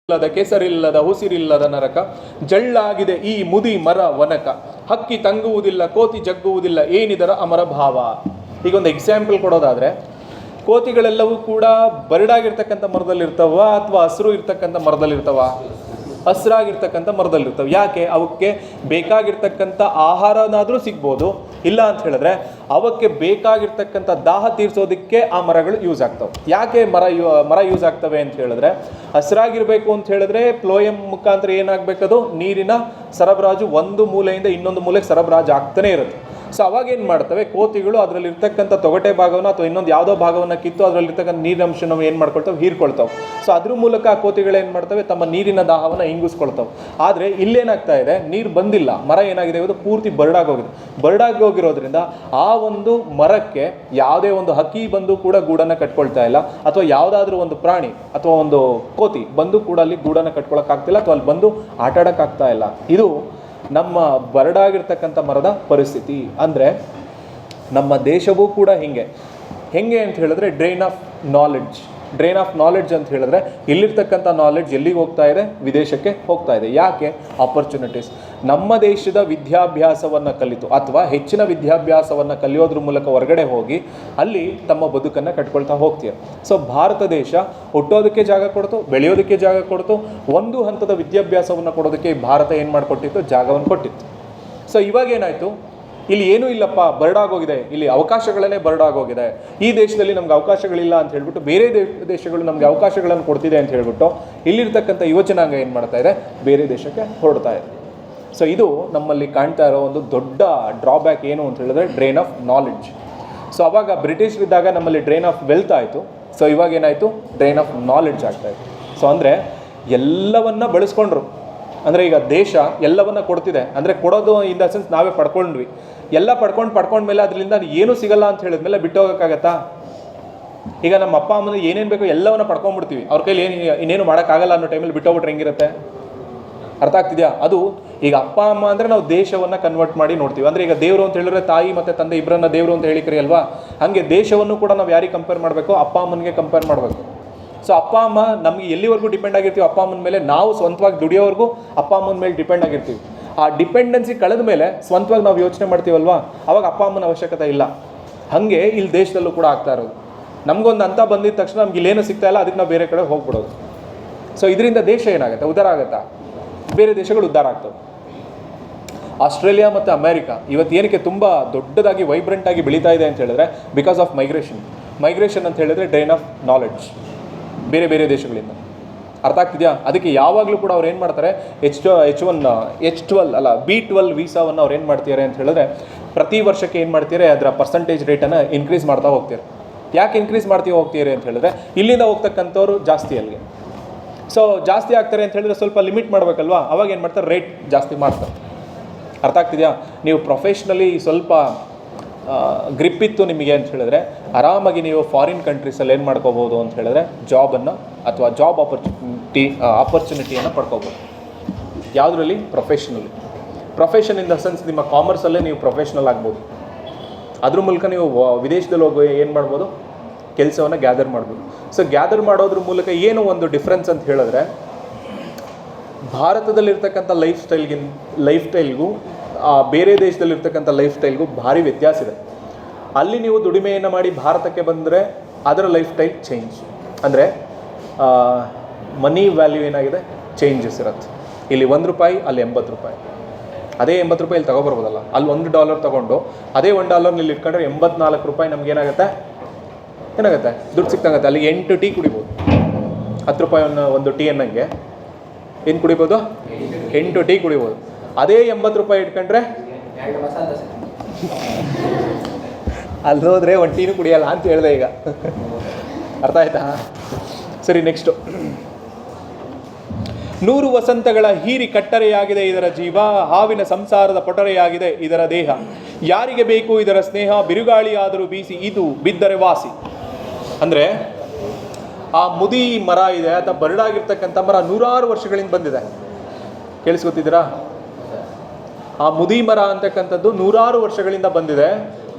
ಇಲ್ಲದ ಕೆಸರಿಲ್ಲದ ಹುಸಿರಿಲ್ಲದ ನರಕ, ಜಳ್ಳಾಗಿದೆ ಈ ಮುದಿ ಮರ ವನಕ, ಹಕ್ಕಿ ತಂಗುವುದಿಲ್ಲ ಕೋತಿ ಜಗ್ಗುವುದಿಲ್ಲ ಏನಿದರ ಅಮರ ಭಾವ. ಈಗ ಒಂದು ಎಕ್ಸಾಂಪಲ್ ಕೊಡೋದಾದ್ರೆ, ಕೋತಿಗಳೆಲ್ಲವೂ ಕೂಡ ಬರಡಾಗಿರ್ತಕ್ಕಂಥ ಮರದಲ್ಲಿರ್ತಾವ ಅಥವಾ ಹಸಿರು ಇರ್ತಕ್ಕಂಥ ಮರದಲ್ಲಿರ್ತಾವ? ಹಸಿರಾಗಿರ್ತಕ್ಕಂಥ ಮರದಲ್ಲಿರ್ತವೆ. ಯಾಕೆ? ಅವಕ್ಕೆ ಬೇಕಾಗಿರ್ತಕ್ಕಂಥ ಆಹಾರನಾದರೂ ಸಿಗ್ಬೋದು, ಇಲ್ಲ ಅಂತ ಹೇಳಿದ್ರೆ ಅವಕ್ಕೆ ಬೇಕಾಗಿರ್ತಕ್ಕಂಥ ದಾಹ ತೀರಿಸೋದಕ್ಕೆ ಆ ಮರಗಳು ಯೂಸ್ ಆಗ್ತವೆ. ಯಾಕೆ ಮರ ಯೂಸ್ ಆಗ್ತವೆ ಅಂತ ಹೇಳಿದ್ರೆ, ಹಸಿರಾಗಿರ್ಬೇಕು ಅಂತ ಹೇಳಿದ್ರೆ ಪ್ಲೋಯಂ ಮುಖಾಂತರ ಏನಾಗಬೇಕದು ನೀರಿನ ಸರಬರಾಜು ಒಂದು ಮೂಲೆಯಿಂದ ಇನ್ನೊಂದು ಮೂಲೆಗೆ ಸರಬರಾಜು ಆಗ್ತಾನೆ ಇರುತ್ತೆ. ಸೊ ಅವಾಗ ಏನು ಮಾಡ್ತವೆ ಕೋತಿಗಳು ಅದರಲ್ಲಿ ಇರ್ತಕ್ಕಂಥ ತೊಗಟೆ ಭಾಗವನ್ನು ಅಥವಾ ಇನ್ನೊಂದು ಯಾವುದೋ ಭಾಗವನ್ನು ಕಿತ್ತು ಅದರಲ್ಲಿರ್ತಕ್ಕಂಥ ನೀರಿನಂಶನ ಏನು ಮಾಡ್ಕೊಳ್ತಾವೆ, ಹೀರ್ಕೊಳ್ತಾವೆ. ಸೊ ಅದ್ರ ಮೂಲಕ ಆ ಕೋತಿಗಳು ಏನು ಮಾಡ್ತವೆ, ತಮ್ಮ ನೀರಿನ ದಾಹವನ್ನು ಹಿಂಗಿಸ್ಕೊಳ್ತಾವೆ. ಆದರೆ ಇಲ್ಲೇನಾಗ್ತಾ ಇದೆ, ನೀರು ಬಂದಿಲ್ಲ, ಮರ ಏನಾಗಿದೆ ಇವತ್ತು ಪೂರ್ತಿ ಬರಡಾಗೋಗಿದೆ. ಬರಡಾಗಿ ಹೋಗಿರೋದ್ರಿಂದ ಆ ಒಂದು ಮರಕ್ಕೆ ಯಾವುದೇ ಒಂದು ಹಕ್ಕಿ ಬಂದು ಕೂಡ ಗೂಡನ್ನು ಕಟ್ಕೊಳ್ತಾ ಇಲ್ಲ, ಅಥವಾ ಯಾವುದಾದ್ರೂ ಒಂದು ಪ್ರಾಣಿ ಅಥವಾ ಒಂದು ಕೋತಿ ಬಂದು ಕೂಡ ಅಲ್ಲಿ ಗೂಡನ್ನು ಕಟ್ಕೊಳಕ್ಕಾಗ್ತಿಲ್ಲ, ಅಥವಾ ಅಲ್ಲಿ ಬಂದು ಆಟಾಡೋಕ್ಕಾಗ್ತಾ ಇಲ್ಲ. ಇದು ನಮ್ಮ ಬರಡಾಗಿರ್ತಕ್ಕಂಥ ಮರದ ಪರಿಸ್ಥಿತಿ. ಅಂದರೆ ನಮ್ಮ ದೇಶವೂ ಕೂಡ ಹೆಂಗೆ ಅಂತ ಹೇಳಿದ್ರೆ ಡ್ರೈನ್ ಆಫ್ ನಾಲೆಡ್ಜ್ ಅಂತ ಹೇಳಿದ್ರೆ ಇಲ್ಲಿರ್ತಕ್ಕಂಥ ನಾಲೆಡ್ಜ್ ಎಲ್ಲಿಗೆ ಹೋಗ್ತಾ ಇದೆ? ವಿದೇಶಕ್ಕೆ ಹೋಗ್ತಾ ಇದೆ. ಯಾಕೆ? ಆಪರ್ಚುನಿಟೀಸ್. ನಮ್ಮ ದೇಶದ ವಿದ್ಯಾಭ್ಯಾಸವನ್ನು ಕಲಿತು ಅಥವಾ ಹೆಚ್ಚಿನ ವಿದ್ಯಾಭ್ಯಾಸವನ್ನು ಕಲಿಯೋದ್ರ ಮೂಲಕ ಹೊರಗಡೆ ಹೋಗಿ ಅಲ್ಲಿ ತಮ್ಮ ಬದುಕನ್ನು ಕಟ್ಕೊಳ್ತಾ ಹೋಗ್ತೀರ. ಸೊ ಭಾರತ ದೇಶ ಹುಟ್ಟೋದಕ್ಕೆ ಜಾಗ ಕೊಡ್ತು, ಬೆಳೆಯೋದಕ್ಕೆ ಜಾಗ ಕೊಡ್ತು, ಒಂದು ಹಂತದ ವಿದ್ಯಾಭ್ಯಾಸವನ್ನು ಕೊಡೋದಕ್ಕೆ ಭಾರತ ಏನು ಮಾಡಿಕೊಟ್ಟಿತ್ತು? ಜಾಗವನ್ನು ಕೊಟ್ಟಿತ್ತು. ಸೊ ಇವಾಗ ಏನಾಯಿತು, ಇಲ್ಲಿ ಏನೂ ಇಲ್ಲಪ್ಪ, ಬರಡಾಗೋಗಿದೆ, ಇಲ್ಲಿ ಅವಕಾಶಗಳನ್ನೇ ಬರಡಾಗೋಗಿದೆ, ಈ ದೇಶದಲ್ಲಿ ನಮ್ಗೆ ಅವಕಾಶಗಳಿಲ್ಲ ಅಂತ ಹೇಳ್ಬಿಟ್ಟು ಬೇರೆ ದೇಶಗಳು ನಮಗೆ ಅವಕಾಶಗಳನ್ನು ಕೊಡ್ತಿದೆ ಅಂತ ಹೇಳ್ಬಿಟ್ಟು ಇಲ್ಲಿರ್ತಕ್ಕಂಥ ಯುವಜನಾಂಗ ಏನು ಮಾಡ್ತಾ ಇದೆ? ಬೇರೆ ದೇಶಕ್ಕೆ ಹೊರಡ್ತಾ ಇದೆ. ಸೊ ಇದು ನಮ್ಮಲ್ಲಿ ಕಾಣ್ತಾ ಇರೋ ಒಂದು ದೊಡ್ಡ ಡ್ರಾಬ್ಯಾಕ್. ಏನು ಅಂತ ಹೇಳಿದ್ರೆ ಡ್ರೈನ್ ಆಫ್ ನಾಲೆಡ್ಜ್. ಸೊ ಅವಾಗ ಬ್ರಿಟಿಷರಿದ್ದಾಗ ನಮ್ಮಲ್ಲಿ ಡ್ರೈನ್ ಆಫ್ ವೆಲ್ತ್ ಆಯಿತು. ಸೊ ಇವಾಗ ಏನಾಯಿತು? ಡ್ರೈನ್ ಆಫ್ ನಾಲೆಡ್ಜ್ ಆಗ್ತಾಯಿತ್ತು. ಸೊ ಅಂದರೆ ಎಲ್ಲವನ್ನ ಬಳಸ್ಕೊಂಡ್ರು. ಅಂದರೆ ಈಗ ದೇಶ ಎಲ್ಲವನ್ನ ಕೊಡ್ತಿದೆ, ಅಂದರೆ ಕೊಡೋದು ಇನ್ ದ ಸೆನ್ಸ್ ನಾವೇ ಪಡ್ಕೊಂಡ್ವಿ. ಎಲ್ಲ ಪಡ್ಕೊಂಡ್ಮೇಲೆ ಅದರಿಂದ ಏನೂ ಸಿಗಲ್ಲ ಅಂತ ಹೇಳಿದ್ಮೇಲೆ ಬಿಟ್ಟು ಹೋಗೋಕ್ಕಾಗತ್ತಾ? ಈಗ ನಮ್ಮ ಅಪ್ಪ ಅಮ್ಮನ ಏನೇನು ಬೇಕೋ ಎಲ್ಲವನ್ನ ಪಡ್ಕೊಂಡ್ಬಿಡ್ತೀವಿ, ಅವ್ರ ಕೈಲಿ ಇನ್ನೇನು ಮಾಡೋಕ್ಕಾಗಲ್ಲ ಅನ್ನೋ ಟೈಮಲ್ಲಿ ಬಿಟ್ಟೋಗ್ಬಿಟ್ರೆ ಹೆಂಗಿರುತ್ತೆ? ಅರ್ಥ ಆಗ್ತಿದೆಯಾ? ಅದು ಈಗ ಅಪ್ಪ ಅಮ್ಮ ಅಂದರೆ ನಾವು ದೇಶವನ್ನು ಕನ್ವರ್ಟ್ ಮಾಡಿ ನೋಡ್ತೀವಿ. ಅಂದರೆ ಈಗ ದೇವರು ಅಂತ ಹೇಳಿದ್ರೆ ತಾಯಿ ಮತ್ತು ತಂದೆ ಇಬ್ಬರನ್ನ ದೇವರು ಅಂತ ಹೇಳಿಕ್ರಿ ಅಲ್ವಾ? ಹಾಗೆ ದೇಶವನ್ನು ಕೂಡ ನಾವು ಯಾರಿಗೆ ಕಂಪೇರ್ ಮಾಡಬೇಕು? ಅಪ್ಪ ಅಮ್ಮನಿಗೆ ಕಂಪೇರ್ ಮಾಡಬೇಕು. ಸೊ ಅಪ್ಪ ಅಮ್ಮ ನಮಗೆ ಎಲ್ಲಿವರೆಗೂ ಡಿಪೆಂಡ್ ಆಗಿರ್ತೀವಿ ಅಪ್ಪ ಅಮ್ಮನ ಮೇಲೆ, ನಾವು ಸ್ವಂತವಾಗಿ ದುಡಿಯೋವರೆಗೂ ಅಪ್ಪ ಅಮ್ಮನ ಮೇಲೆ ಡಿಪೆಂಡ್ ಆಗಿರ್ತೀವಿ. ಆ ಡಿಪೆಂಡೆನ್ಸಿ ಕಳೆದ ಮೇಲೆ ಸ್ವಂತವಾಗಿ ನಾವು ಯೋಚನೆ ಮಾಡ್ತೀವಲ್ವಾ, ಅವಾಗ ಅಪ್ಪ ಅಮ್ಮನ ಅವಶ್ಯಕತೆ ಇಲ್ಲ. ಹಾಗೆ ಇಲ್ಲಿ ದೇಶದಲ್ಲೂ ಕೂಡ ಆಗ್ತಾ ಇರೋದು. ನಮಗೊಂದು ಅಂತ ಬಂದಿದ ತಕ್ಷಣ ನಮ್ಗೆ ಇಲ್ಲೇನು ಸಿಗ್ತಾ ಇಲ್ಲ, ಅದಕ್ಕೆ ನಾವು ಬೇರೆ ಕಡೆ ಹೋಗ್ಬಿಡೋದು. ಸೊ ಇದರಿಂದ ದೇಶ ಏನಾಗುತ್ತೆ? ಉದ್ಧಾರ ಆಗುತ್ತಾ? ಬೇರೆ ದೇಶಗಳು ಉದ್ಧಾರ ಆಗ್ತವೆ. ಆಸ್ಟ್ರೇಲಿಯಾ ಮತ್ತು ಅಮೇರಿಕಾ ಇವತ್ತು ಏನಕ್ಕೆ ತುಂಬ ದೊಡ್ಡದಾಗಿ ವೈಬ್ರೆಂಟಾಗಿ ಬೆಳೀತಾ ಇದೆ ಅಂತ ಹೇಳಿದ್ರೆ ಬಿಕಾಸ್ ಆಫ್ ಮೈಗ್ರೇಷನ್ ಅಂತ ಹೇಳಿದ್ರೆ ಡ್ರೈನ್ ಆಫ್ ನಾಲೆಡ್ಜ್ ಬೇರೆ ಬೇರೆ ದೇಶಗಳಿಂದ. ಅರ್ಥ ಆಗ್ತಿದೆಯಾ? ಅದಕ್ಕೆ ಯಾವಾಗಲೂ ಕೂಡ ಅವ್ರು ಏನು ಮಾಡ್ತಾರೆ, B12 ವೀಸಾವನ್ನು ಅವ್ರು ಏನು ಮಾಡ್ತಿದ್ದಾರೆ ಅಂತ ಹೇಳಿದ್ರೆ ಪ್ರತಿ ವರ್ಷಕ್ಕೆ ಏನು ಮಾಡ್ತೀರಾ, ಅದರ ಪರ್ಸಂಟೇಜ್ ರೇಟನ್ನು ಇನ್ಕ್ರೀಸ್ ಮಾಡ್ತಾ ಹೋಗ್ತೀರಾ. ಯಾಕೆ ಇನ್ಕ್ರೀಸ್ ಮಾಡ್ತೀವಿ ಹೋಗ್ತೀರಿ ಅಂತ ಹೇಳಿದ್ರೆ ಇಲ್ಲಿಂದ ಹೋಗ್ತಕ್ಕಂಥವ್ರು ಜಾಸ್ತಿ ಅಲ್ಲಿಗೆ. ಸೊ ಜಾಸ್ತಿ ಆಗ್ತಾರೆ ಅಂತ ಹೇಳಿದ್ರೆ ಸ್ವಲ್ಪ ಲಿಮಿಟ್ ಮಾಡಬೇಕಲ್ವಾ, ಅವಾಗ ಏನು ಮಾಡ್ತಾರೆ, ರೇಟ್ ಜಾಸ್ತಿ ಮಾಡ್ತಾರೆ. ಅರ್ಥ ಆಗ್ತಿದೆಯಾ? ನೀವು ಪ್ರೊಫೆಷ್ನಲಿ ಸ್ವಲ್ಪ ಗ್ರಿಪ್ ಇತ್ತು ನಿಮಗೆ ಅಂತ ಹೇಳಿದ್ರೆ ಆರಾಮಾಗಿ ನೀವು ಫಾರಿನ್ ಕಂಟ್ರೀಸಲ್ಲಿ ಏನು ಮಾಡ್ಕೋಬೋದು ಅಂತ ಹೇಳಿದ್ರೆ ಜಾಬನ್ನು ಅಥವಾ ಜಾಬ್ ಆಪರ್ಚುನಿಟಿಯನ್ನು ಪಡ್ಕೋಬೋದು. ಯಾವುದರಲ್ಲಿ? ಪ್ರೊಫೆಷನ್ ಇನ್ ದ ಸೆನ್ಸ್ ನಿಮ್ಮ ಕಾಮರ್ಸಲ್ಲೇ ನೀವು ಪ್ರೊಫೆಷ್ನಲ್ ಆಗ್ಬೋದು. ಅದ್ರ ಮೂಲಕ ನೀವು ವಿದೇಶದಲ್ಲಿ ಹೋಗಿ ಏನು ಮಾಡ್ಬೋದು, ಕೆಲಸವನ್ನು ಗ್ಯಾದರ್ ಮಾಡ್ಬೋದು. ಸೊ ಗ್ಯಾದರ್ ಮಾಡೋದ್ರ ಮೂಲಕ ಏನು ಒಂದು ಡಿಫ್ರೆನ್ಸ್ ಅಂತ ಹೇಳಿದ್ರೆ, ಭಾರತದಲ್ಲಿರ್ತಕ್ಕಂಥ ಲೈಫ್ ಸ್ಟೈಲ್ಗೂ ಬೇರೆ ದೇಶದಲ್ಲಿರ್ತಕ್ಕಂಥ ಲೈಫ್ ಸ್ಟೈಲ್ಗೂ ಭಾರಿ ವ್ಯತ್ಯಾಸ ಇದೆ. ಅಲ್ಲಿ ನೀವು ದುಡಿಮೆಯನ್ನು ಮಾಡಿ ಭಾರತಕ್ಕೆ ಬಂದರೆ ಅದರ ಲೈಫ್ ಸ್ಟೈಲ್ ಚೇಂಜ್, ಅಂದರೆ ಮನಿ ವ್ಯಾಲ್ಯೂ ಏನಾಗಿದೆ, ಚೇಂಜಸ್ ಇರುತ್ತೆ. ಇಲ್ಲಿ ₹1, ಅಲ್ಲಿ ₹80. ಅದೇ ₹80 ಇಲ್ಲಿ ತೊಗೊಬರ್ಬೋದಲ್ಲ, ಅಲ್ಲಿ $1 ತೊಗೊಂಡು ಅದೇ $1 ಇಲ್ಲಿ ಇಟ್ಕೊಂಡ್ರೆ ₹84 ನಮಗೇನಾಗುತ್ತೆ, ದುಡ್ಡು ಸಿಕ್ತಂಗತ್ತೆ. ಅಲ್ಲಿ 8 ಟೀ ಕುಡಿಬೋದು. ₹10 ಒಂದು ಟೀ ಅನ್ನಂಗೆ ಏನು ಕುಡಿಬೋದು, 8 ಟೀ ಕುಡಿಬೋದು. ಅದೇ ₹80 ಇಟ್ಕೊಂಡ್ರೆ ಅಲ್ಲಿ ಹೋದರೆ ಒಂದು ಟೀನು ಕುಡಿಯಲ್ಲ ಅಂತ ಹೇಳಿದೆ ಈಗ. ಅರ್ಥ ಆಯ್ತಾ? ಸರಿ, ನೆಕ್ಸ್ಟು. 100 ವಸಂತಗಳ ಹೀರಿ ಕಟ್ಟರೆಯಾಗಿದೆ ಇದರ ಜೀವ, ಹಾವಿನ ಸಂಸಾರದ ಪೊಟರೆಯಾಗಿದೆ ಇದರ ದೇಹ, ಯಾರಿಗೆ ಬೇಕು ಇದರ ಸ್ನೇಹ, ಬಿರುಗಾಳಿಯಾದರೂ ಬೀಸಿ ಇದು ಬಿದ್ದರೆ ವಾಸಿ. ಅಂದರೆ ಆ ಮುದಿ ಮರ ಇದೆ ಅಥವಾ ಬರಡಾಗಿರ್ತಕ್ಕಂಥ ಮರ 100 ವರ್ಷಗಳಿಂದ ಬಂದಿದೆ. ಕೇಳಿಸ್ಕೊತಿದ್ದೀರಾ? ಆ ಮುದಿ ಮರ ಅಂತಕ್ಕಂಥದ್ದು 100 ವರ್ಷಗಳಿಂದ ಬಂದಿದೆ.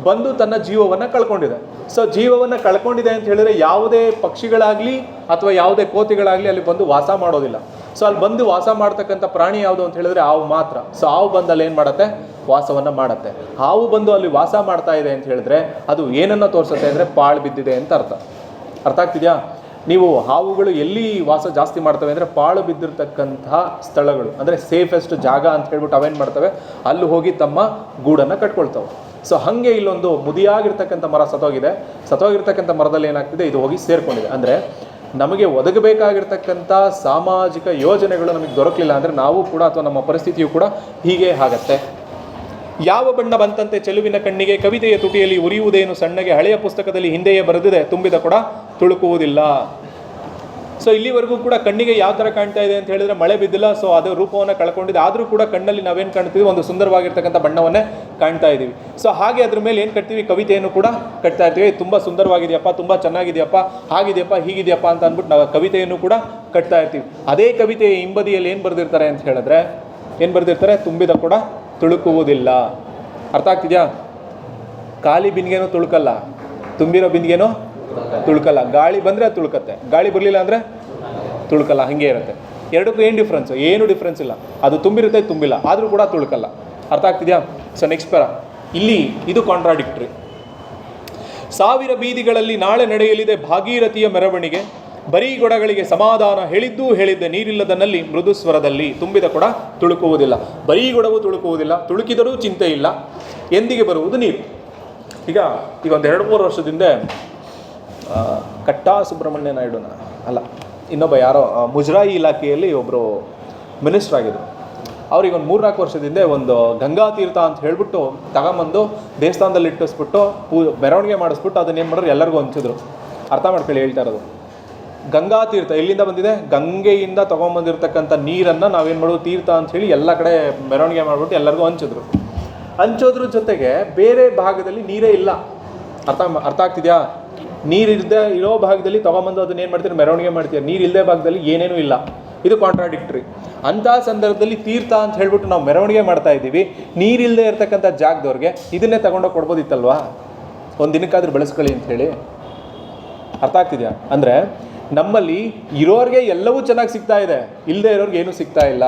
ಬಂದು ತನ್ನ ಜೀವವನ್ನು ಕಳ್ಕೊಂಡಿದೆ. ಸೊ ಜೀವವನ್ನು ಕಳ್ಕೊಂಡಿದೆ ಅಂತ ಹೇಳಿದ್ರೆ ಯಾವುದೇ ಪಕ್ಷಿಗಳಾಗಲಿ ಅಥವಾ ಯಾವುದೇ ಕೋತಿಗಳಾಗಲಿ ಅಲ್ಲಿ ಬಂದು ವಾಸ ಮಾಡೋದಿಲ್ಲ. ಸೊ ಅಲ್ಲಿ ಬಂದು ವಾಸ ಮಾಡ್ತಕ್ಕಂಥ ಪ್ರಾಣಿ ಯಾವುದು ಅಂತ ಹೇಳಿದ್ರೆ ಹಾವು ಮಾತ್ರ. ಸೊ ಹಾವು ಬಂದು ಅಲ್ಲಿ ಏನು ಮಾಡುತ್ತೆ, ವಾಸವನ್ನು ಮಾಡುತ್ತೆ. ಹಾವು ಬಂದು ಅಲ್ಲಿ ವಾಸ ಮಾಡ್ತಾ ಇದೆ ಅಂತ ಹೇಳಿದ್ರೆ ಅದು ಏನನ್ನು ತೋರಿಸುತ್ತೆ ಅಂದರೆ ಪಾಳು ಬಿದ್ದಿದೆ ಅಂತ ಅರ್ಥ ಆಗ್ತಿದೆಯಾ? ನೀವು ಹಾವುಗಳು ಎಲ್ಲಿ ವಾಸ ಜಾಸ್ತಿ ಮಾಡ್ತವೆ ಅಂದರೆ ಪಾಳು ಬಿದ್ದಿರ್ತಕ್ಕಂತಹ ಸ್ಥಳಗಳು, ಅಂದರೆ ಸೇಫೆಸ್ಟ್ ಜಾಗ ಅಂತ ಹೇಳ್ಬಿಟ್ಟು ಅವೇನು ಮಾಡ್ತವೆ, ಅಲ್ಲಿ ಹೋಗಿ ತಮ್ಮ ಗೂಡನ್ನು ಕಟ್ಕೊಳ್ತವೆ. ಸೊ ಹಾಗೆ ಇಲ್ಲೊಂದು ಮುದಿಯಾಗಿರ್ತಕ್ಕಂಥ ಮರ ಸತ್ತೋಗಿರ್ತಕ್ಕಂಥ ಮರದಲ್ಲಿ ಏನಾಗ್ತಿದೆ, ಇದು ಹೋಗಿ ಸೇರಿಕೊಂಡಿದೆ. ಅಂದರೆ ನಮಗೆ ಒದಗಬೇಕಾಗಿರ್ತಕ್ಕಂಥ ಸಾಮಾಜಿಕ ಯೋಜನೆಗಳು ನಮಗೆ ದೊರಕಲಿಲ್ಲ ಅಂದರೆ ನಾವು ಕೂಡ ಅಥವಾ ನಮ್ಮ ಪರಿಸ್ಥಿತಿಯು ಕೂಡ ಹೀಗೆ ಆಗತ್ತೆ. ಯಾವ ಬಣ್ಣ ಬಂತಂತೆ ಚೆಲುವಿನ ಕಣ್ಣಿಗೆ, ಕವಿತೆಯ ತುಟಿಯಲ್ಲಿ ಉರಿಯುವುದೇನು ಸಣ್ಣಗೆ, ಹಳೆಯ ಪುಸ್ತಕದಲ್ಲಿ ಹಿಂದೆಯೇ ಬರೆದಿದೆ ತುಂಬಿದ ಕೊಡ ತುಳುಕುವುದಿಲ್ಲ. ಸೊ ಇಲ್ಲಿವರೆಗೂ ಕೂಡ ಕಣ್ಣಿಗೆ ಯಾವ ಥರ ಕಾಣ್ತಾ ಇದೆ ಅಂತ ಹೇಳಿದ್ರೆ ಮಳೆ ಬಿದ್ದಿಲ್ಲ, ಸೊ ಅದು ರೂಪವನ್ನು ಕಳ್ಕೊಂಡಿದೆ. ಆದರೂ ಕೂಡ ಕಣ್ಣಲ್ಲಿ ನಾವೇನು ಕಾಣ್ತೀವಿ, ಒಂದು ಸುಂದರವಾಗಿರ್ತಕ್ಕಂಥ ಬಣ್ಣವನ್ನೇ ಕಾಣ್ತಾ ಇದ್ದೀವಿ. ಸೊ ಹಾಗೆ ಅದ್ರ ಮೇಲೆ ಏನು ಕಟ್ತೀವಿ, ಕವಿತೆಯನ್ನು ಕೂಡ ಕಟ್ತಾ ಇರ್ತೀವಿ. ತುಂಬ ಸುಂದರವಾಗಿದೆಯಪ್ಪ, ತುಂಬ ಚೆನ್ನಾಗಿದೆಯಪ್ಪ, ಹಾಗಿದೆಯಪ್ಪ, ಹೀಗಿದೆಯಪ್ಪ ಅಂತ ಅಂದ್ಬಿಟ್ಟು ನಾವು ಕವಿತೆಯನ್ನು ಕೂಡ ಕಟ್ತಾ ಇರ್ತೀವಿ. ಅದೇ ಕವಿತೆಯ ಹಿಂಬದಿಯಲ್ಲಿ ಏನು ಬರೆದಿರ್ತಾರೆ ಅಂತ ಹೇಳಿದ್ರೆ, ಏನು ಬರೆದಿರ್ತಾರೆ, ತುಂಬಿದ ಕೊಡ ತುಳುಕುವುದಿಲ್ಲ. ಅರ್ಥ ಆಗ್ತಿದೆಯಾ? ಖಾಲಿ ಬಿಂದಿಗೆನೂ ತುಳುಕಲ್ಲ, ತುಂಬಿರೋ ಬಿಂದಿಗೆನೂ ತುಳುಕಲ್ಲ. ಗಾಳಿ ಬಂದರೆ ಅದು ತುಳುಕತ್ತೆ, ಗಾಳಿ ಬರಲಿಲ್ಲ ಅಂದರೆ ತುಳುಕಲ್ಲ. ಹಾಗೆ ಇರುತ್ತೆ. ಎರಡಕ್ಕೂ ಏನು ಡಿಫ್ರೆನ್ಸು? ಏನು ಡಿಫ್ರೆನ್ಸ್ ಇಲ್ಲ. ಅದು ತುಂಬಿರುತ್ತೆ, ತುಂಬಿಲ್ಲ, ಆದರೂ ಕೂಡ ತುಳುಕಲ್ಲ. ಅರ್ಥ ಆಗ್ತಿದೆಯಾ? ಸೊ ನೆಕ್ಸ್ಟ್ ಪೇರ ಇಲ್ಲಿ ಇದು ಕಾಂಟ್ರಾಡಿಕ್ಟ್ರಿ. ಸಾವಿರ ಬೀದಿಗಳಲ್ಲಿ ನಾಳೆ ನಡೆಯಲಿದೆ ಭಾಗೀರಥಿಯ ಮೆರವಣಿಗೆ, ಬರೀ ಗೊಡಗಳಿಗೆ ಸಮಾಧಾನ ಹೇಳಿದ್ದೆ ನೀರಿಲ್ಲದನಲ್ಲಿ ಮೃದು ಸ್ವರದಲ್ಲಿ, ತುಂಬಿದ ಕೊಡ ತುಳುಕುವುದಿಲ್ಲ. ಬರೀ ಗೊಡವು ತುಳುಕುವುದಿಲ್ಲ, ತುಳುಕಿದರೂ ಚಿಂತೆ ಇಲ್ಲ, ಎಂದಿಗೆ ಬರುವುದು ನೀರು. ಈಗ ಒಂದು 2-3 ವರ್ಷದಿಂದ ಕಟ್ಟಾ ಸುಬ್ರಹ್ಮಣ್ಯ ನಾಯ್ಡುನ ಅಲ್ಲ, ಇನ್ನೊಬ್ಬ ಯಾರೋ ಮುಜರಾಯಿ ಇಲಾಖೆಯಲ್ಲಿ ಒಬ್ಬರು ಮಿನಿಸ್ಟರ್ ಆಗಿದ್ರು. ಅವ್ರಿಗೆ ಒಂದು 3-4 ವರ್ಷದಿಂದ ಒಂದು ಗಂಗಾ ತೀರ್ಥ ಅಂತ ಹೇಳ್ಬಿಟ್ಟು ತಗೊಂಬಂದು ದೇವಸ್ಥಾನದಲ್ಲಿ ಇಟ್ಟಿಸ್ಬಿಟ್ಟು ಮೆರವಣಿಗೆ ಮಾಡಿಸ್ಬಿಟ್ಟು ಅದನ್ನೇನು ಮಾಡೋರು, ಎಲ್ಲರಿಗೂ ಹಂಚಿದ್ರು. ಅರ್ಥ ಮಾಡ್ಕೊಳ್ಳಿ ಹೇಳ್ತಾ ಇರೋದು. ಗಂಗಾ ತೀರ್ಥ ಎಲ್ಲಿಂದ ಬಂದಿದೆ? ಗಂಗೆಯಿಂದ ತೊಗೊಂಬಂದಿರ್ತಕ್ಕಂಥ ನೀರನ್ನು ನಾವೇನು ಮಾಡೋದು, ತೀರ್ಥ ಅಂತ ಹೇಳಿ ಎಲ್ಲ ಕಡೆ ಮೆರವಣಿಗೆ ಮಾಡಿಬಿಟ್ಟು ಎಲ್ಲರಿಗೂ ಹಂಚೋದ್ರ ಜೊತೆಗೆ ಬೇರೆ ಭಾಗದಲ್ಲಿ ನೀರೇ ಇಲ್ಲ. ಅರ್ಥ ಆಗ್ತಿದೆಯಾ? ನೀರಿಲ್ಲದೆ ಇರೋ ಭಾಗದಲ್ಲಿ ತೊಗೊಂಬಂದು ಅದನ್ನ ಏನು ಮಾಡ್ತೀರಿ, ಮೆರವಣಿಗೆ ಮಾಡ್ತೀರಿ. ನೀರಿಲ್ಲದೆ ಭಾಗದಲ್ಲಿ ಏನೇನೂ ಇಲ್ಲ. ಇದು ಕಾಂಟ್ರಾಡಿಕ್ಟ್ರಿ. ಅಂಥ ಸಂದರ್ಭದಲ್ಲಿ ತೀರ್ಥ ಅಂತ ಹೇಳ್ಬಿಟ್ಟು ನಾವು ಮೆರವಣಿಗೆ ಮಾಡ್ತಾ ಇದ್ದೀವಿ, ನೀರಿಲ್ಲದೆ ಇರ್ತಕ್ಕಂಥ ಜಾಗದವ್ರಿಗೆ ಇದನ್ನೇ ತಗೊಂಡೋಗಿ ಕೊಡ್ಬೋದಿತ್ತಲ್ವಾ, ಒಂದು ದಿನಕ್ಕಾದ್ರೂ ಬೆಳೆಸ್ಕೊಳ್ಳಿ ಅಂಥೇಳಿ. ಅರ್ಥ ಆಗ್ತಿದೆಯಾ? ಅಂದರೆ ನಮ್ಮಲ್ಲಿ ಇರೋರಿಗೆ ಎಲ್ಲವೂ ಚೆನ್ನಾಗಿ ಸಿಗ್ತಾ ಇದೆ, ಇಲ್ಲದೆ ಇರೋರಿಗೆ ಏನೂ ಸಿಗ್ತಾ ಇಲ್ಲ.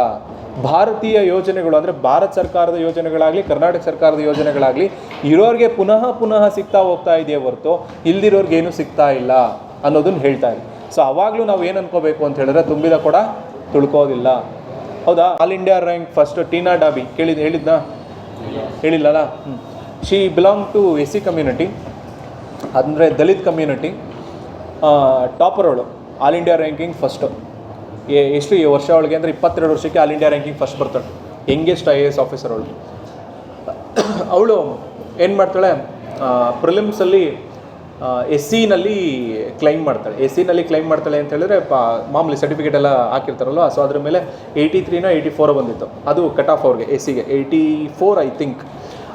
ಭಾರತೀಯ ಯೋಜನೆಗಳು ಅಂದರೆ ಭಾರತ ಸರ್ಕಾರದ ಯೋಜನೆಗಳಾಗಲಿ ಕರ್ನಾಟಕ ಸರ್ಕಾರದ ಯೋಜನೆಗಳಾಗಲಿ ಇರೋರಿಗೆ ಪುನಃ ಸಿಗ್ತಾ ಹೋಗ್ತಾ ಇದೆಯೇ ಹೊರತು ಇಲ್ದಿರೋರ್ಗೆ ಏನೂ ಸಿಗ್ತಾ ಇಲ್ಲ ಅನ್ನೋದನ್ನು ಹೇಳ್ತಾ ಇದೆ. ಸೊ ಅವಾಗಲೂ ನಾವು ಏನು ಅನ್ಕೋಬೇಕು ಅಂತ ಹೇಳಿದ್ರೆ, ತುಂಬಿದ ಕೊಡ ತುಳ್ಕೋದಿಲ್ಲ. ಹೌದಾ? All India rank first Tina Dabi ಹೇಳಿಲ್ಲಲ್ಲ. She belong to SC community, ಅಂದರೆ ದಲಿತ್ ಕಮ್ಯುನಿಟಿ. ಟಾಪರ್ ಅವಳು, ಆಲ್ ಇಂಡಿಯಾ ರ್ಯಾಂಕಿಂಗ್ ಫಸ್ಟು. ಎಷ್ಟು ವರ್ಷ ಅವಳಿಗೆ ಅಂದರೆ 22 ವರ್ಷಕ್ಕೆ ಆಲ್ ಇಂಡಿಯಾ ರ್ಯಾಂಕಿಂಗ್ ಫಸ್ಟ್ ಬರ್ತಾಳೆ. ಯಂಗೆಸ್ಟ್ IAS ಆಫೀಸರ್ ಅವಳು ಏನು ಮಾಡ್ತಾಳೆ, ಪ್ರಿಲಿಮ್ಸಲ್ಲಿ SCನಲ್ಲಿ ಕ್ಲೈಮ್ ಮಾಡ್ತಾಳೆ ಅಂತ ಹೇಳಿದ್ರೆ ಮಾಮೂಲಿ ಸರ್ಟಿಫಿಕೇಟ್ ಎಲ್ಲ ಹಾಕಿರ್ತಾರಲ್ವ. ಸೊ ಅದ್ರ ಮೇಲೆ 83ನೋ 84 ಬಂದಿತ್ತು. ಅದು ಕಟ್ ಆಫ್ ಅವ್ರಿಗೆ SCಗೆ 84 ಐ ಥಿಂಕ್.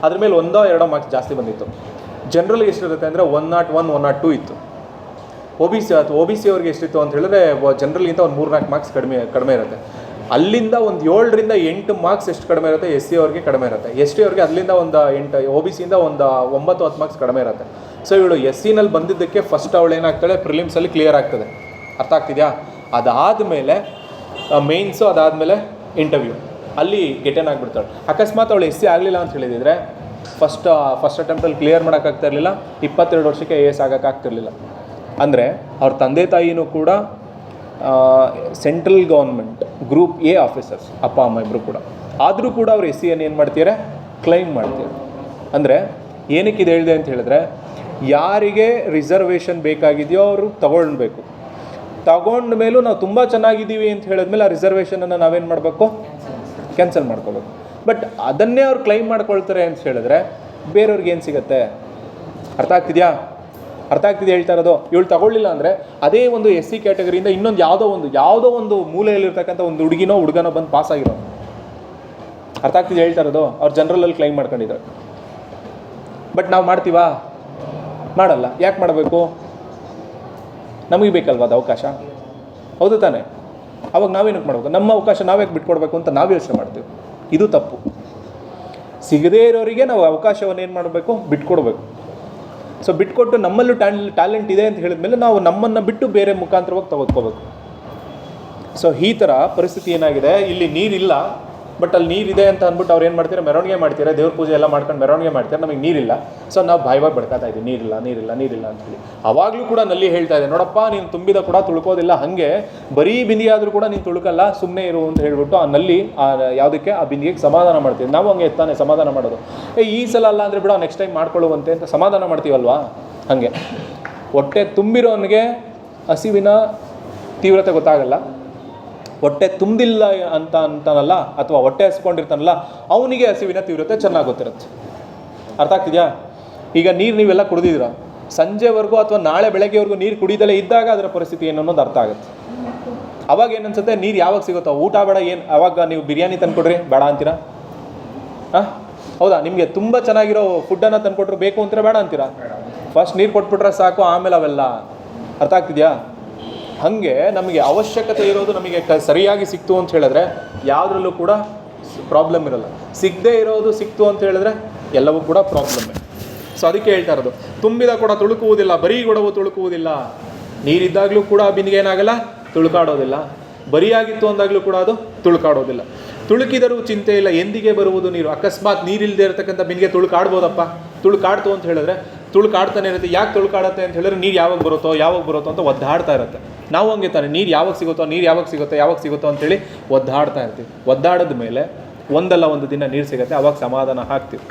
ಅದ್ರ ಮೇಲೆ 1-2 ಮಾರ್ಕ್ಸ್ ಜಾಸ್ತಿ ಬಂದಿತ್ತು. ಜನರಲ್ಗೆ ಎಷ್ಟಿರುತ್ತೆ ಅಂದರೆ 101, 102 ಇತ್ತು. OBC ಅವ್ರಿಗೆ ಎಷ್ಟಿತ್ತು ಅಂತ ಹೇಳಿದ್ರೆ ಜನರಲ್ಗಿಂತ ಒಂದು 3-4 ಮಾರ್ಕ್ಸ್ ಕಡಿಮೆ ಇರುತ್ತೆ. ಅಲ್ಲಿಂದ ಒಂದು 7ರಿಂದ 8 ಮಾರ್ಕ್ಸ್ ಎಷ್ಟು ಕಡಿಮೆ ಇರುತ್ತೆ, SC ಅವ್ರಿಗೆ ಕಡಿಮೆ ಇರುತ್ತೆ. ST ಅವ್ರಿಗೆ ಅಲ್ಲಿಂದ ಒಂದು 8, OBCಯಿಂದ ಒಂದು 9-10 ಮಾರ್ಕ್ಸ್ ಕಡಿಮೆ ಇರುತ್ತೆ. ಸೊ ಇವಳು SCನಲ್ಲಿ ಬಂದಿದ್ದಕ್ಕೆ ಫಸ್ಟ್ ಅವಳು ಏನಾಗ್ತಾಳೆ, ಪ್ರಿಲಿಮ್ಸಲ್ಲಿ ಕ್ಲಿಯರ್ ಆಗ್ತದೆ. ಅರ್ಥ ಆಗ್ತಿದೆಯಾ? ಅದಾದಮೇಲೆ ಮೇನ್ಸು, ಅದಾದಮೇಲೆ ಇಂಟರ್ವ್ಯೂ, ಅಲ್ಲಿ ಗೆಟನ್ ಆಗಿಬಿಡ್ತಾಳೆ. ಅಕಸ್ಮಾತ್ ಅವಳು SC ಆಗಲಿಲ್ಲ ಅಂತ ಹೇಳಿದರೆ ಫಸ್ಟ್ ಅಟೆಂಪ್ಟಲ್ಲಿ ಕ್ಲಿಯರ್ ಮಾಡೋಕ್ಕಾಗ್ತಾ ಇರಲಿಲ್ಲ. 22 ವರ್ಷಕ್ಕೆ IAS ಆಗೋಕ್ಕಾಗ್ತಿರ್ಲಿಲ್ಲ. ಅಂದರೆ ಅವ್ರ ತಂದೆ ತಾಯಿನೂ ಕೂಡ central government group A officers, ಅಪ್ಪ ಅಮ್ಮ ಇಬ್ಬರು ಕೂಡ. ಆದರೂ ಕೂಡ ಅವ್ರು SCಯನ್ನು ಏನು ಮಾಡ್ತಾರೆ, ಕ್ಲೈಮ್ ಮಾಡ್ತಾರೆ. ಅಂದರೆ ಏನಕ್ಕಿದೆ ಹೇಳಿದೆ ಅಂತ ಹೇಳಿದ್ರೆ, ಯಾರಿಗೆ ರಿಸರ್ವೇಷನ್ ಬೇಕಾಗಿದೆಯೋ ಅವರು ತಗೊಂಡ ಮೇಲೂ ನಾವು ತುಂಬ ಚೆನ್ನಾಗಿದ್ದೀವಿ ಅಂತ ಹೇಳಿದ್ಮೇಲೆ ಆ ರಿಸರ್ವೇಷನನ್ನು ನಾವೇನು ಮಾಡಬೇಕು, ಕ್ಯಾನ್ಸಲ್ ಮಾಡ್ಕೋಬೇಕು. ಬಟ್ ಅದನ್ನೇ ಅವ್ರು ಕ್ಲೈಮ್ ಮಾಡ್ಕೊಳ್ತಾರೆ ಅಂತ ಹೇಳಿದ್ರೆ ಬೇರೆಯವ್ರಿಗೆ ಏನು ಸಿಗುತ್ತೆ? ಅರ್ಥ ಆಗ್ತಿದೆಯಾ ಹೇಳ್ತಾ ಇರೋದು? ಇವಳು ತಗೊಳ್ಳಿಲ್ಲ ಅಂದರೆ ಅದೇ ಒಂದು SC ಕ್ಯಾಟಗರಿಯಿಂದ ಇನ್ನೊಂದು ಯಾವುದೋ ಒಂದು ಮೂಲೆಯಲ್ಲಿರ್ತಕ್ಕಂಥ ಒಂದು ಹುಡುಗನೋ ಬಂದು ಪಾಸ್ ಆಗಿರೋ. ಅರ್ಥ ಆಗ್ತಿದೆ ಹೇಳ್ತಾ ಇರೋದು? ಅವ್ರು ಜನರಲಲ್ಲಿ ಕ್ಲೈಮ್ ಮಾಡ್ಕೊಂಡಿದ್ದಾರೆ. ಬಟ್ ನಾವು ಮಾಡ್ತೀವಾ? ಮಾಡಲ್ಲ. ಯಾಕೆ ಮಾಡಬೇಕು? ನಮಗೆ ಬೇಕಲ್ವ ಅದು ಅವಕಾಶ? ಹೌದು ತಾನೆ? ಅವಾಗ ನಾವೇನಕ್ಕೆ ಮಾಡಬೇಕು? ನಮ್ಮ ಅವಕಾಶ ನಾವ್ಯಾಕೆ ಬಿಟ್ಕೊಡ್ಬೇಕು ಅಂತ ನಾವು ಯೋಚನೆ ಮಾಡ್ತೀವಿ. ಇದು ತಪ್ಪು. ಸಿಗದೇ ಇರೋರಿಗೆ ನಾವು ಅವಕಾಶವನ್ನು ಏನು ಮಾಡಬೇಕು, ಬಿಟ್ಕೊಡ್ಬೇಕು. ಸೊ ಬಿಟ್ಕೊಟ್ಟು ನಮ್ಮಲ್ಲೂ ಟ್ಯಾಲೆಂಟ್ ಇದೆ ಅಂತ ಹೇಳಿದ್ಮೇಲೆ ನಾವು ನಮ್ಮನ್ನು ಬಿಟ್ಟು ಬೇರೆ ಮುಖಾಂತರವಾಗಿ ತೆಗೆದುಕೋಬೇಕು. ಸೊ ಈ ಥರ ಪರಿಸ್ಥಿತಿ ಏನಾಗಿದೆ, ಇಲ್ಲಿ ನೀರಿಲ್ಲ, ಬಟ್ ಅಲ್ಲಿ ನೀರಿದೆ ಅಂತ ಅಂದ್ಬಿಟ್ಟು ಅವ್ರು ಏನು ಮಾಡ್ತಾರೆ, ಮೆರವಣಿಗೆ ಮಾಡ್ತಾರೆ, ದೇವ್ರ ಪೂಜೆ ಎಲ್ಲ ಮಾಡ್ಕೊಂಡು ಮೆರವಣಿಗೆ ಮಾಡ್ತಾರೆ, ನಮಗೆ ನೀರಿಲ್ಲ. ಸೊ ನಾವು ಬಾಯಿಗೆ ಬಡ್ಕಾತಾ ಇದ್ದೀವಿ, ನೀರಿಲ್ಲ ನೀರಿಲ್ಲ ನೀರಿಲ್ಲ ಅಂತೇಳಿ. ಆವಾಗಲೂ ಕೂಡ ನಲ್ಲಿ ಹೇಳ್ತಾ ಇದೆ, ನೋಡಪ್ಪ ನೀನು ತುಂಬಿದ ಕೂಡ ತುಳ್ಕೋದಿಲ್ಲ, ಹಾಗೆ ಬರೀ ಬಿಂದಿ ಆದರೂ ಕೂಡ ನೀನು ತುಳುಕಲ್ಲ, ಸುಮ್ಮನೆ ಇರು ಅಂತ ಹೇಳ್ಬಿಟ್ಟು ಆ ನಲ್ಲಿ ಯಾವುದಕ್ಕೆ ಆ ಬಿಂದಿಗೆ ಸಮಾಧಾನ ಮಾಡ್ತೀವಿ. ನಾವು ಹಂಗೆ ತಾನೇ ಸಮಾಧಾನ ಮಾಡೋದು, ಈ ಸಲ ಅಲ್ಲ ಅಂದರೆ ಬಿಡೋ ನೆಕ್ಸ್ಟ್ ಟೈಮ್ ಮಾಡ್ಕೊಳ್ಳುವಂತೆ ಅಂತ ಸಮಾಧಾನ ಮಾಡ್ತೀವಲ್ವಾ. ಹಾಗೆ ಹೊಟ್ಟೆ ತುಂಬಿರೋನಿಗೆ ಹಸಿವಿನ ತೀವ್ರತೆ ಗೊತ್ತಾಗಲ್ಲ, ಹೊಟ್ಟೆ ತುಂಬಿಲ್ಲ ಅಂತಾನಲ್ಲ ಅಥವಾ ಹೊಟ್ಟೆ ಹಸ್ಕೊಂಡಿರ್ತಾನಲ್ಲ ಅವನಿಗೆ ಹಸಿವಿನ ತೀವ್ರತೆ ಚೆನ್ನಾಗಿ ಗೊತ್ತಿರುತ್ತೆ. ಅರ್ಥ ಆಗ್ತಿದೆಯಾ? ಈಗ ನೀರು ನೀವೆಲ್ಲ ಕುಡಿದಿದ್ದೀರ, ಸಂಜೆವರೆಗೂ ಅಥವಾ ನಾಳೆ ಬೆಳಗ್ಗೆವರೆಗೂ ನೀರು ಕುಡಿದಲೇ ಇದ್ದಾಗ ಅದರ ಪರಿಸ್ಥಿತಿ ಏನು ಅನ್ನೋದು ಅರ್ಥ ಆಗುತ್ತೆ. ಅವಾಗ ಏನನ್ಸುತ್ತೆ, ನೀರು ಯಾವಾಗ ಸಿಗುತ್ತೋ, ಊಟ ಬೇಡ, ಏನು ಅವಾಗ ನೀವು ಬಿರಿಯಾನಿ ತಂದುಕೊಡ್ರಿ ಬೇಡ ಅಂತೀರಾ? ಹೌದಾ? ನಿಮಗೆ ತುಂಬ ಚೆನ್ನಾಗಿರೋ ಫುಡ್ಡನ್ನು ತಂದುಕೊಟ್ರು ಬೇಕು ಅಂತೀರಾ ಬೇಡ ಅಂತೀರಾ? ಫಸ್ಟ್ ನೀರು ಕೊಟ್ಬಿಟ್ರೆ ಸಾಕು, ಆಮೇಲೆ ಅವೆಲ್ಲ. ಅರ್ಥ ಆಗ್ತಿದೆಯಾ? ಹಾಗೆ ನಮಗೆ ಅವಶ್ಯಕತೆ ಇರೋದು ನಮಗೆ ಸರಿಯಾಗಿ ಸಿಕ್ತು ಅಂತ ಹೇಳಿದ್ರೆ ಯಾವುದ್ರಲ್ಲೂ ಕೂಡ ಪ್ರಾಬ್ಲಮ್ ಇರೋಲ್ಲ. ಸಿಗದೇ ಇರೋದು ಸಿಕ್ತು ಅಂತ ಹೇಳಿದ್ರೆ ಎಲ್ಲವೂ ಕೂಡ ಪ್ರಾಬ್ಲಮ್ಮೇ. ಸೊ ಅದಕ್ಕೆ ಹೇಳ್ತಾ ಇರೋದು, ತುಂಬಿದ ಕೂಡ ತುಳುಕುವುದಿಲ್ಲ, ಬರೀ ಗೊಡವು ತುಳುಕುವುದಿಲ್ಲ. ನೀರಿದ್ದಾಗಲೂ ಕೂಡ ಆ ಬಿಂದಿಗೆ ಏನಾಗಲ್ಲ, ತುಳುಕಾಡೋದಿಲ್ಲ. ಬರಿಯಾಗಿತ್ತು ಅಂದಾಗಲೂ ಕೂಡ ಅದು ತುಳುಕಾಡೋದಿಲ್ಲ. ತುಳುಕಿದರೂ ಚಿಂತೆ ಇಲ್ಲ, ಎಂದಿಗೆ ಬರುವುದು ನೀರು. ಅಕಸ್ಮಾತ್ ನೀರಿಲ್ಲದೆ ಇರತಕ್ಕಂಥ ಬಿಂದಿಗೆ ತುಳುಕಾಡ್ಬೋದಪ್ಪ, ತುಳುಕಾಡ್ತು ಅಂತ ಹೇಳಿದ್ರೆ ತುಳುಕಾಡ್ತಾನೆ ಇರುತ್ತೆ. ಯಾಕೆ ತುಳುಕಾಡುತ್ತೆ ಅಂತ ಹೇಳಿದ್ರೆ ನೀರು ಯಾವಾಗ ಬರುತ್ತೋ ಅಂತ ಒದ್ದಾಡ್ತಾ ಇರುತ್ತೆ. ನಾವು ಹಂಗೆ ತಾನೆ, ನೀರು ಯಾವಾಗ ಸಿಗುತ್ತೋ ಅಂತೇಳಿ ಒದ್ದಾಡ್ತಾ ಇರ್ತೀವಿ. ಒದ್ದಾಡದ ಮೇಲೆ ಒಂದಲ್ಲ ಒಂದು ದಿನ ನೀರು ಸಿಗುತ್ತೆ, ಅವಾಗ ಸಮಾಧಾನ ಹಾಕ್ತೀವಿ.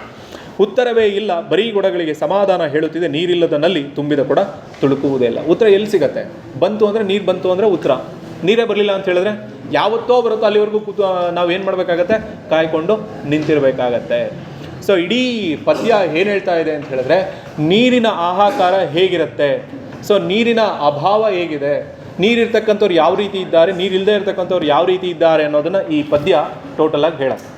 ಉತ್ತರವೇ ಇಲ್ಲ, ಬರೀ ಗೊಡಗಳಿಗೆ ಸಮಾಧಾನ ಹೇಳುತ್ತಿದೆ, ನೀರಿಲ್ಲದ ನಲ್ಲಿ ತುಂಬಿದ ಕೂಡ ತುಳುಕುವುದೇ ಇಲ್ಲ. ಉತ್ತರ ಎಲ್ಲಿ ಸಿಗುತ್ತೆ? ಬಂತು ಅಂದರೆ ನೀರು ಬಂತು ಅಂದರೆ ಉತ್ತರ. ನೀರೇ ಬರಲಿಲ್ಲ ಅಂತ ಹೇಳಿದ್ರೆ ಯಾವತ್ತೋ ಬರುತ್ತೋ ಅಲ್ಲಿವರೆಗೂ ನಾವೇನು ಮಾಡಬೇಕಾಗತ್ತೆ, ಕಾಯ್ಕೊಂಡು ನಿಂತಿರಬೇಕಾಗತ್ತೆ. ಸೊ ಇಡೀ ಪದ್ಯ ಏನು ಹೇಳ್ತಾ ಇದೆ ಅಂತ ಹೇಳಿದ್ರೆ, ನೀರಿನ ಹಾಹಾಕಾರ ಹೇಗಿರುತ್ತೆ, ಸೊ ನೀರಿನ ಅಭಾವ ಹೇಗಿದೆ, ನೀರಿರ್ತಕ್ಕಂಥವ್ರು ಯಾವ ರೀತಿ ಇದ್ದಾರೆ, ನೀರಿಲ್ಲದೆ ಇರ್ತಕ್ಕಂಥವ್ರು ಯಾವ ರೀತಿ ಇದ್ದಾರೆ ಅನ್ನೋದನ್ನು ಈ ಪದ್ಯ ಟೋಟಲಾಗಿ ಹೇಳುತ್ತೆ.